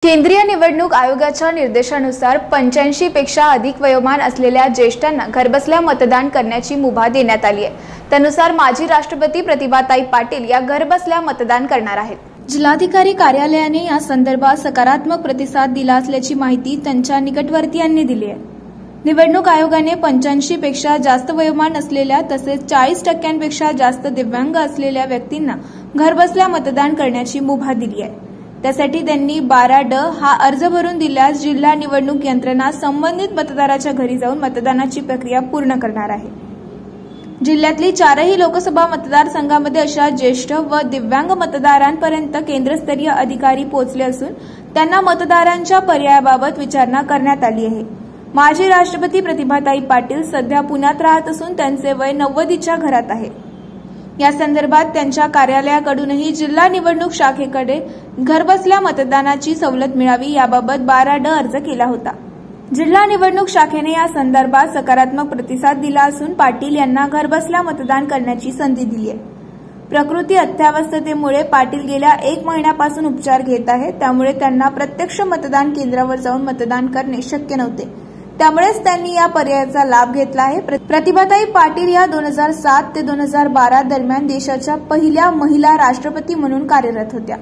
केंद्रीय निवडणूक आयोगाच्या निर्देशानुसार 85 पेक्षा अधिक वयोमान असलेल्या ज्येष्ठांना घरबसल्या मतदान करण्याची मुभा देण्यात आली आहे। त्यानुसार माजी राष्ट्रपती प्रतिभाताई पाटील या घरबसल्या मतदान करणार आहेत। जिल्हाधिकारी कार्यालयाने या संदर्भात सकारात्मक प्रतिसाद दिला असल्याची माहिती त्यांच्या निकटवर्तीयांनी दिली आहे। निवडणूक आयोगाने 85 पेक्षा जास्त वयोमान असलेल्या तसेच 40% जास्त दिव्यांग असलेल्या व्यक्तींना घरबसल्या मतदान करण्याची मुभा दिली आहे। त्यासाठी त्यांनी 12D हा अर्ज भरून दिल्यास जिल्हा निवडणूक यंत्रणा संबंधित मतदाराच्या घरी जाऊन मतदानाची प्रक्रिया पूर्ण करणार आहे। जिल्ह्यातली 4ही लोकसभा मतदारसंघामध्ये अशा ज्येष्ठ व दिव्यांग मतदारांपर्यंत केंद्रस्तरीय अधिकारी पोहोचले असून त्यांना मतदारांच्या पर्यायाबाबत विचारणा करण्यात आली आहे। माजी राष्ट्रपती प्रतिभाताई पाटील सध्या पुण्यात राहत असून त्यांचे वय 90च्या घरात आहे। या संदर्भात त्यांच्या कार्यालयाकडूनही जिल्हा निवडणूक शाखेकडे घरबसल्या मतदानाची सवलत मिळावी याबाबत 12D अर्ज केला होता। जिल्हा निवडणूक शाखेने या संदर्भात सकारात्मक प्रतिसाद दिला असून पाटील यांना घरबसल्या मतदान करण्याची संधी दिली आहे। प्रकृती अत्यावस्थतेमुळे पाटील गेल्या 1 महिन्यापासून उपचार घेत आहेत, त्यामुळे त्यांना प्रत्यक्ष मतदान केंद्रावर जाऊन मतदान करणे शक्य नव्हते। त्यामुळेच त्यांनी या पर्यायाचा लाभ घेतला आहे। प्रतिभाताई पाटील या 2007 ते 2012 दरम्यान देशाच्या पहिल्या महिला राष्ट्रपती म्हणून कार्यरत होत्या।